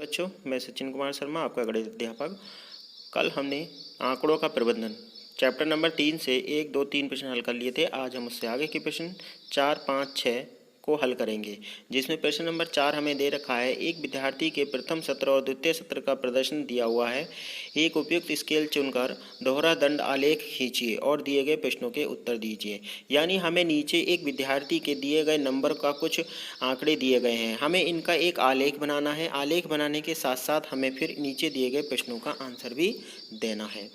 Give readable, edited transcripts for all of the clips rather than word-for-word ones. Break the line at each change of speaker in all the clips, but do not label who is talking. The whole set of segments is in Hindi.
बच्चों, मैं सचिन कुमार शर्मा, आपका गणित अध्यापक। कल हमने आंकड़ों का प्रबंधन चैप्टर नंबर 3 से 1, 2, 3 प्रश्न हल कर लिए थे। आज हम उससे आगे के प्रश्न 4, 5, 6 को हल करेंगे, जिसमें प्रश्न नंबर 4 हमें दे रखा है। एक विद्यार्थी के प्रथम सत्र और द्वितीय सत्र का प्रदर्शन दिया हुआ है। एक उपयुक्त स्केल चुनकर दोहरा दंड आलेख खींचिए और दिए गए प्रश्नों के उत्तर दीजिए। यानी हमें नीचे एक विद्यार्थी के दिए गए नंबर का कुछ आंकड़े दिए गए हैं, हमें इनका एक आलेख बनाना है। आलेख बनाने के साथ साथ हमें फिर नीचे दिए गए प्रश्नों का आंसर भी देना है।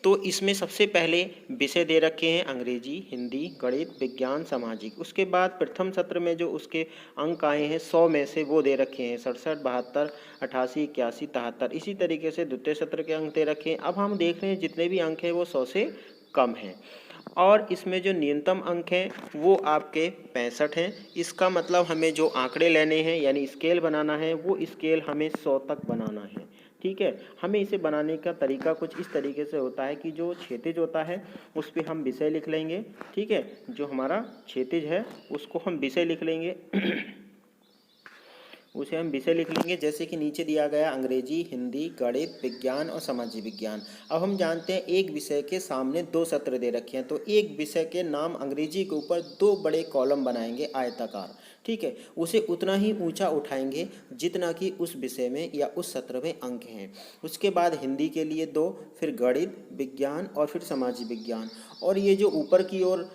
तो इसमें सबसे पहले विषय दे रखे हैं अंग्रेजी, हिंदी, गणित, विज्ञान, सामाजिक। उसके बाद प्रथम सत्र में जो उसके अंक आए हैं 100 में से वो दे रखे हैं 67, 72, 88, 81, 73। इसी तरीके से द्वितीय सत्र के अंक दे रखे हैं। अब हम देख रहे हैं जितने भी अंक हैं वो 100 से कम हैं। और इसमें जो न्यूनतम अंक हैं वो आपके 65 हैं। इसका मतलब हमें जो आंकड़े लेने हैं यानी स्केल बनाना है, वो स्केल हमें 100 तक बनाना है। ठीक है, हमें इसे बनाने का तरीका कुछ इस तरीके से होता है कि जो क्षैतिज होता है उस पर हम विषय लिख लेंगे। ठीक है, जो हमारा क्षैतिज है उसको हम विषय लिख लेंगे उसे हम विषय लिख लेंगे, जैसे कि नीचे दिया गया अंग्रेजी, हिंदी, गणित, विज्ञान और सामाजिक विज्ञान। अब हम जानते हैं एक विषय के सामने 2 सत्र दे रखे हैं, तो एक विषय के नाम अंग्रेजी के ऊपर 2 बड़े कॉलम बनाएंगे आयताकार। ठीक है, उसे उतना ही ऊंचा उठाएंगे जितना कि उस विषय में या उस सत्र में अंक हैं। उसके बाद हिंदी के लिए 2, फिर गणित, विज्ञान और फिर सामाजिक विज्ञान। और ये जो ऊपर की ओर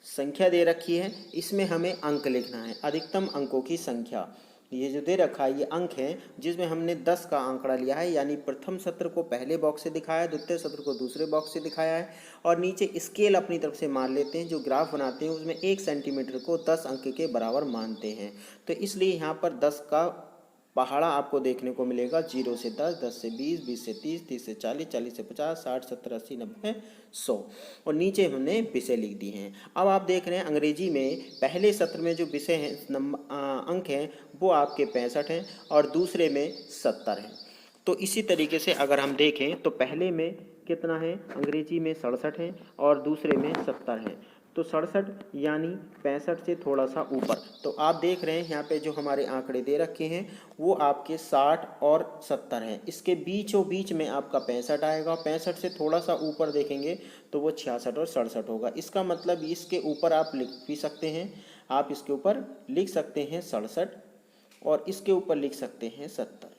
संख्या दे रखी है इसमें हमें अंक लिखना है, अधिकतम अंकों की संख्या। ये जो दे रखा है ये अंक है, जिसमें हमने 10 का आंकड़ा लिया है, यानी प्रथम सत्र को पहले बॉक्स से दिखाया, द्वितीय सत्र को दूसरे बॉक्स से दिखाया है। और नीचे स्केल अपनी तरफ से मान लेते हैं, जो ग्राफ बनाते हैं उसमें 1 सेंटीमीटर को 10 अंक के बराबर मानते हैं। तो इसलिए यहाँ पर 10 का पहाड़ा आपको देखने को मिलेगा, 0 से 10, 10 से 20, 20 से 30, 30 से 40, 40 से 50, 60, 70, 80, 90, 100। और नीचे हमने विषय लिख दी हैं। अब आप देख रहे हैं अंग्रेजी में पहले सत्र में जो विषय हैं अंक हैं वो आपके 65 हैं और दूसरे में 70 हैं। तो इसी तरीके से अगर हम देखें तो पहले में कितना है, अंग्रेजी में 67 हैं और दूसरे में 70 हैं। तो 67 यानी 65 से थोड़ा सा ऊपर। तो आप देख रहे हैं यहाँ पे जो हमारे आंकड़े दे रखे हैं वो आपके 60 और 70 हैं। इसके बीचों बीच में आपका 65 आएगा। 65 से थोड़ा सा ऊपर देखेंगे तो वो 66 और 67 होगा। इसका मतलब इसके ऊपर आप लिख भी सकते हैं, आप इसके ऊपर लिख सकते हैं 67 और इसके ऊपर लिख सकते हैं 70।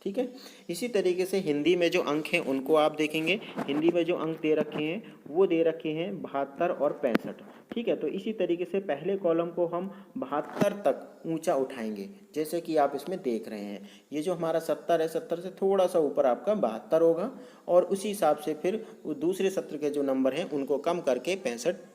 ठीक है, इसी तरीके से हिंदी में जो अंक हैं उनको आप देखेंगे। हिंदी में जो अंक दे रखे हैं वो दे रखे हैं 72 और 65। ठीक है, तो इसी तरीके से पहले कॉलम को हम 72 तक ऊंचा उठाएंगे, जैसे कि आप इसमें देख रहे हैं। ये जो हमारा 70 है, 70 से थोड़ा सा ऊपर आपका 72 होगा और उसी हिसाब से फिर दूसरे सत्र के जो नंबर हैं उनको कम करके 65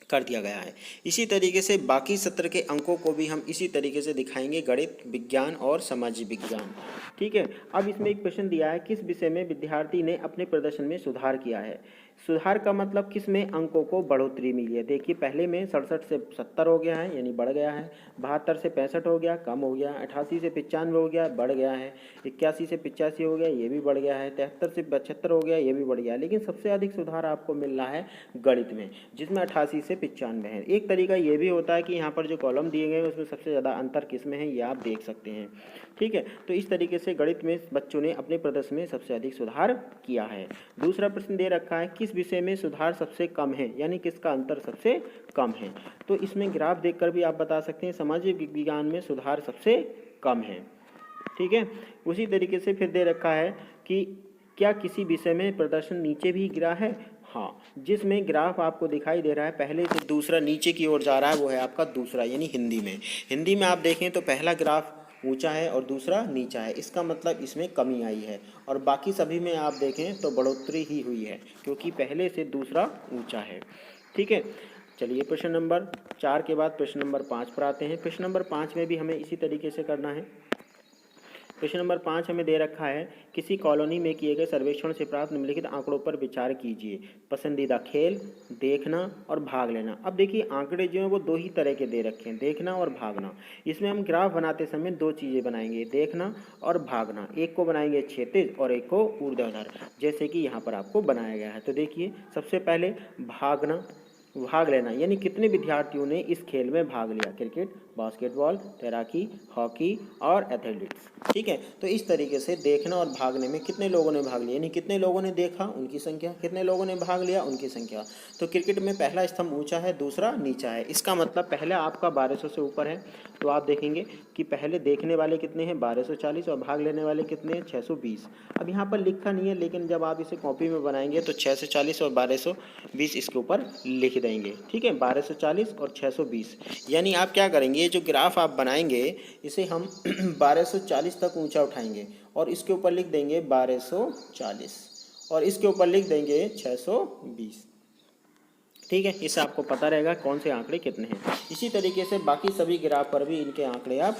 कर दिया गया है। इसी तरीके से बाकी सत्र के अंकों को भी हम इसी तरीके से दिखाएंगे, गणित, विज्ञान और सामाजिक विज्ञान। ठीक है, अब इसमें एक प्रश्न दिया है, किस विषय में विद्यार्थी ने अपने प्रदर्शन में सुधार किया है। सुधार का मतलब किस में अंकों को बढ़ोतरी मिली है। देखिए पहले में 67 से 70 हो गया है यानी बढ़ गया है, 72 से 65 हो गया कम हो गया, 88 से 95 हो गया बढ़ गया है, 81 से 85 हो गया ये भी बढ़ गया है, 73 से 72 हो गया ये भी बढ़ गया। लेकिन सबसे अधिक सुधार आपको मिल रहा है गणित में, जिसमें 88 से 95 है। एक तरीका ये भी होता है कि यहाँ पर जो कॉलम दिए गए हैं उसमें सबसे ज़्यादा अंतर किस में है ये आप देख सकते हैं। ठीक है, तो इस तरीके से गणित में बच्चों ने अपने प्रदर्शन में सबसे अधिक सुधार किया है। दूसरा प्रश्न दे रखा है, किस विषय में सुधार सबसे कम है, यानी किसका अंतर सबसे कम है। तो इसमें ग्राफ देखकर भी आप बता सकते हैं सामाजिक विज्ञान में सुधार सबसे कम है। ठीक है, उसी तरीके से फिर दे रखा है कि क्या किसी विषय में प्रदर्शन नीचे भी गिरा है। हाँ, जिसमें ग्राफ आपको दिखाई दे रहा है पहले से दूसरा नीचे की ओर जा रहा है वो है आपका दूसरा यानी हिंदी में। हिंदी में आप देखें तो पहला ग्राफ ऊंचा है और दूसरा नीचा है, इसका मतलब इसमें कमी आई है। और बाकी सभी में आप देखें तो बढ़ोतरी ही हुई है, क्योंकि पहले से दूसरा ऊंचा है। ठीक है, चलिए प्रश्न नंबर 4 के बाद प्रश्न नंबर 5 पर आते हैं। प्रश्न नंबर 5 में भी हमें इसी तरीके से करना है। प्रश्न नंबर 5 हमें दे रखा है, किसी कॉलोनी में किए गए सर्वेक्षण से प्राप्त निम्नलिखित आंकड़ों पर विचार कीजिए। पसंदीदा खेल, देखना और भाग लेना। अब देखिए आंकड़े जो हैं वो 2 ही तरह के दे रखे हैं, देखना और भागना। इसमें हम ग्राफ बनाते समय 2 चीज़ें बनाएंगे, देखना और भागना। एक को बनाएंगे क्षैतिज और एक को ऊर्ध्वाधर, जैसे कि यहाँ पर आपको बनाया गया है। तो देखिए सबसे पहले भागना, भाग लेना यानी कितने विद्यार्थियों ने इस खेल में भाग लिया। क्रिकेट बास्केटबॉल, तैराकी, हॉकी और एथलेटिक्स। ठीक है, तो इस तरीके से देखना और भागने में कितने लोगों ने भाग लिया, यानी कितने लोगों ने देखा उनकी संख्या, कितने लोगों ने भाग लिया उनकी संख्या। तो क्रिकेट में पहला स्तंभ ऊंचा है, दूसरा नीचा है। इसका मतलब पहले आपका 1200 से ऊपर है, तो आप देखेंगे कि पहले देखने वाले कितने हैं 1240 और भाग लेने वाले कितने हैं 620। अब यहाँ पर लिखा नहीं है, लेकिन जब आप इसे कॉपी में बनाएंगे तो 640 और 1220 इसके ऊपर लिख देंगे। ठीक है, 1240 और 620, यानी आप क्या करेंगे, ये जो ग्राफ आप बनाएंगे इसे हम 1240 तक ऊंचा उठाएंगे और इसके ऊपर लिख देंगे 1240 और इसके ऊपर लिख देंगे 620। ठीक है, इससे आपको पता रहेगा कौन से आंकड़े कितने हैं। इसी तरीके से बाकी सभी ग्राफ पर भी इनके आंकड़े आप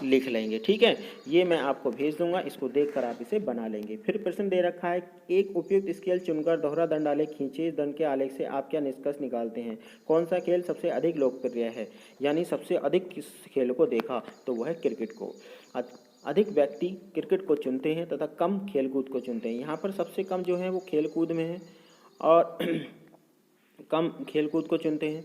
लिख लेंगे। ठीक है, ये मैं आपको भेज दूंगा, इसको देखकर आप इसे बना लेंगे। फिर प्रश्न दे रखा है, एक उपयुक्त स्केल चुनकर दोहरा दंड आलेख खींचे, इस दंड के आलेख से आप क्या निष्कर्ष निकालते हैं? कौन सा खेल सबसे अधिक लोकप्रिय है, यानी सबसे अधिक किस खेल को देखा, तो वह है क्रिकेट को। अधिक व्यक्ति क्रिकेट को चुनते हैं तथा कम खेलकूद को चुनते हैं। यहाँ पर सबसे कम जो है वो खेलकूद में है और कम खेलकूद को चुनते हैं।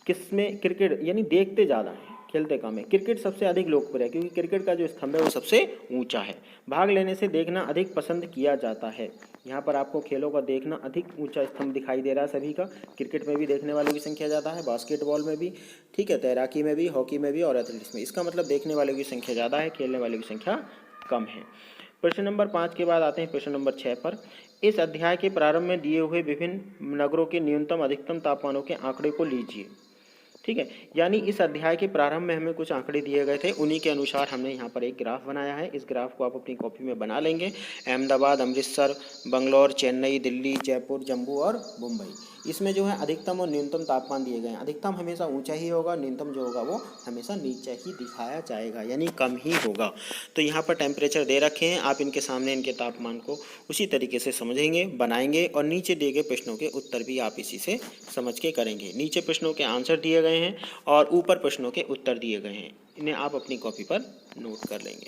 किसमें? क्रिकेट, यानी देखते ज़्यादा हैं, खेलते कम है। क्रिकेट सबसे अधिक लोकप्रिय है क्योंकि क्रिकेट का जो स्तंभ है वो सबसे ऊंचा है। भाग लेने से देखना अधिक पसंद किया जाता है। यहाँ पर आपको खेलों का देखना अधिक ऊंचा स्तंभ दिखाई दे रहा है सभी का। क्रिकेट में भी देखने वालों की संख्या ज़्यादा है, बास्केटबॉल में भी, ठीक है, तैराकी में भी, हॉकी में भी और एथलेटिक्स में। इसका मतलब देखने वालों की संख्या ज़्यादा है, खेलने वालों की संख्या कम है। प्रश्न नंबर 5 के बाद आते हैं प्रश्न नंबर 6 पर। इस अध्याय के प्रारंभ में दिए हुए विभिन्न नगरों के न्यूनतम अधिकतम तापमानों के आंकड़े को लीजिए। ठीक है, यानी इस अध्याय के प्रारंभ में हमें कुछ आंकड़े दिए गए थे, उन्हीं के अनुसार हमने यहाँ पर एक ग्राफ बनाया है। इस ग्राफ को आप अपनी कॉपी में बना लेंगे। अहमदाबाद, अमृतसर, बंगलौर, चेन्नई, दिल्ली, जयपुर, जम्मू और मुंबई, इसमें जो है अधिकतम और न्यूनतम तापमान दिए गए हैं। अधिकतम हमेशा ऊंचा ही होगा, न्यूनतम जो होगा वो हमेशा नीचे ही दिखाया जाएगा, यानी कम ही होगा। तो यहाँ पर टेम्परेचर दे रखे हैं, आप इनके सामने इनके तापमान को उसी तरीके से समझेंगे, बनाएंगे और नीचे दिए गए प्रश्नों के उत्तर भी आप इसी से समझ के करेंगे। नीचे प्रश्नों के आंसर दिए गए हैं और ऊपर प्रश्नों के उत्तर दिए गए हैं, इन्हें आप अपनी कॉपी पर नोट कर लेंगे।